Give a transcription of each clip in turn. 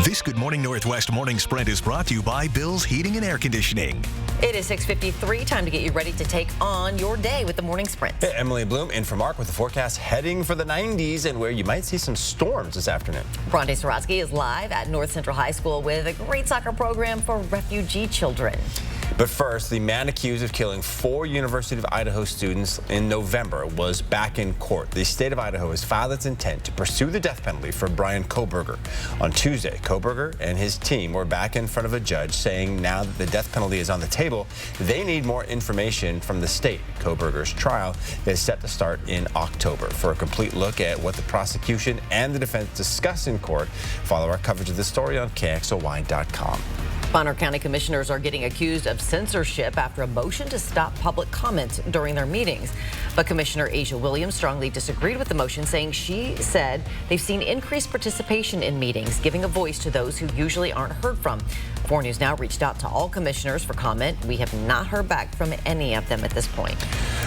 This Good Morning Northwest morning sprint is brought to you by Bill's Heating and Air Conditioning. It is 6:53, time to get you ready to take on your day with the morning sprint. Hey, Emily Bloom in for Mark with the forecast heading for the 90s and where you might see some storms this afternoon. Bronte Sorotsky is live at North Central High School with a great soccer program for refugee children. But first, the man accused of killing 4 University of Idaho students in November was back in court. The state of Idaho has filed its intent to pursue the death penalty for Bryan Kohberger. On Tuesday, Kohberger and his team were back in front of a judge saying now that the death penalty is on the table, they need more information from the state. Kohberger's trial is set to start in October. For a complete look at what the prosecution and the defense discuss in court, follow our coverage of this story on KXLY.com. Bonner County commissioners are getting accused of censorship after a motion to stop public comment during their meetings. But Commissioner Asia Williams strongly disagreed with the motion, saying she said they've seen increased participation in meetings, giving a voice to those who usually aren't heard from. 4 News Now reached out to all commissioners for comment. We have not heard back from any of them at this point.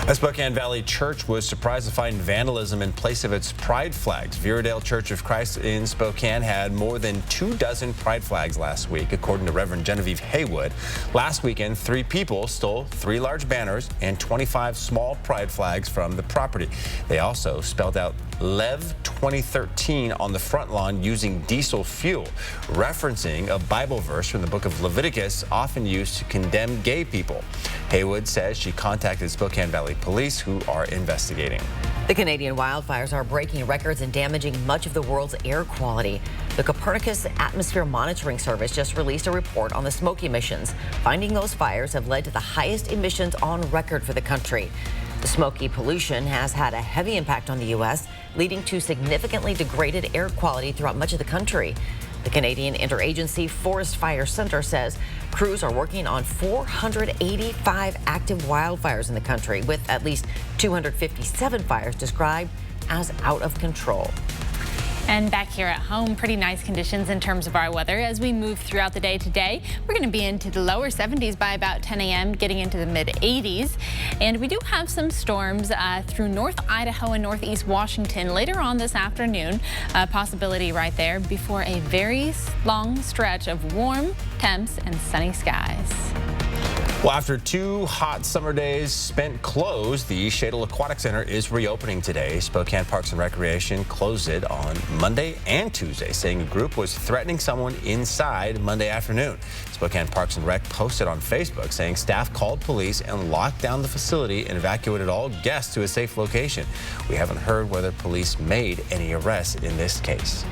A Spokane Valley church was surprised to find vandalism in place of its pride flags. Viridale Church of Christ in Spokane had more than 24 pride flags last week, according to Reverend Genevieve Haywood. Last weekend, 3 people stole 3 large banners and 25 small pride flags from the property. They also spelled out Lev 2013 on the front lawn using diesel fuel, referencing a Bible verse from the book of Leviticus, often used to condemn gay people. Haywood says she contacted Spokane Valley Police, who are investigating. The Canadian wildfires are breaking records and damaging much of the world's air quality. The Copernicus Atmosphere Monitoring Service just released a report on the smoke emissions, finding those fires have led to the highest emissions on record for the country. The smoky pollution has had a heavy impact on the U.S., leading to significantly degraded air quality throughout much of the country. The Canadian Interagency Forest Fire Center says crews are working on 485 active wildfires in the country, with at least 257 fires described as out of control. And back here at home, pretty nice conditions in terms of our weather as we move throughout the day today. We're going to be into the lower 70s by about 10 a.m., getting into the mid 80s. And we do have some storms through North Idaho and Northeast Washington later on this afternoon. Possibility right there before a very long stretch of warm temps and sunny skies. Well, after 2 hot summer days spent closed, the Shadle Aquatic Center is reopening today. Spokane Parks and Recreation closed it on Monday and Tuesday, saying a group was threatening someone inside Monday afternoon. Spokane Parks and Rec posted on Facebook saying staff called police and locked down the facility and evacuated all guests to a safe location. We haven't heard whether police made any arrests in this case.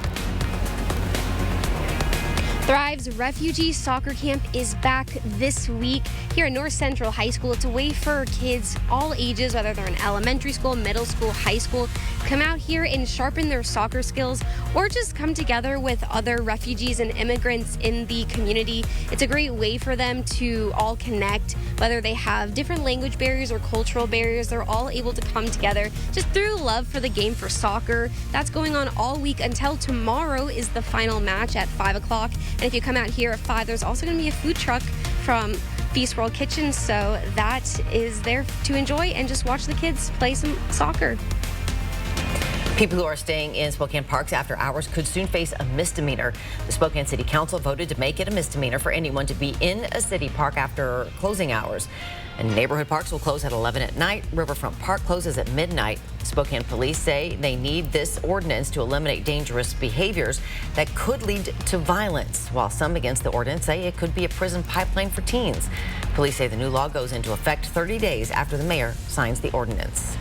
Thrive's Refugee Soccer Camp is back this week here at North Central High School. It's a way for kids all ages, whether they're in elementary school, middle school, high school, come out here and sharpen their soccer skills or just come together with other refugees and immigrants in the community. It's a great way for them to all connect, whether they have different language barriers or cultural barriers. They're all able to come together just through love for the game, for soccer. That's going on all week until tomorrow is the final match at 5 o'clock. And if you come out here at 5, there's also going to be a food truck from Feast World Kitchen, so that is there to enjoy and just watch the kids play some soccer. People who are staying in Spokane parks after hours could soon face a misdemeanor. The Spokane City Council voted to make it a misdemeanor for anyone to be in a city park after closing hours. And neighborhood parks will close at 11 at night. Riverfront Park closes at midnight. Spokane police say they need this ordinance to eliminate dangerous behaviors that could lead to violence, while some against the ordinance say it could be a prison pipeline for teens. Police say the new law goes into effect 30 days after the mayor signs the ordinance.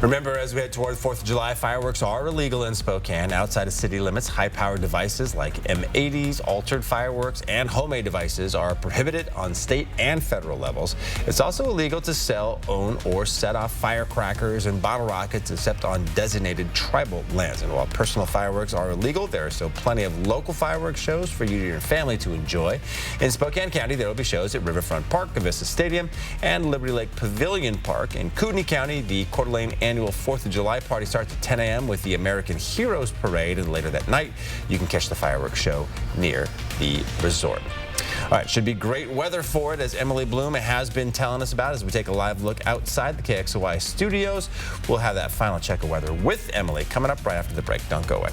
Remember, as we head toward the 4th of July, fireworks are illegal in Spokane. Outside of city limits, high-powered devices like M80s, altered fireworks, and homemade devices are prohibited on state and federal levels. It's also illegal to sell, own, or set off firecrackers and bottle rockets except on designated tribal lands. And while personal fireworks are illegal, there are still plenty of local fireworks shows for you and your family to enjoy. In Spokane County, there will be shows at Riverfront Park, Avista Stadium, and Liberty Lake Pavilion Park. In Kootenai County, the Coeur d'Alene annual 4th of July party starts at 10 a.m. with the American Heroes Parade, and later that night you can catch the fireworks show near the resort. All right, should be great weather for it, as Emily Bloom has been telling us about as we take a live look outside the KXLY studios. We'll have that final check of weather with Emily coming up right after the break. Don't go away.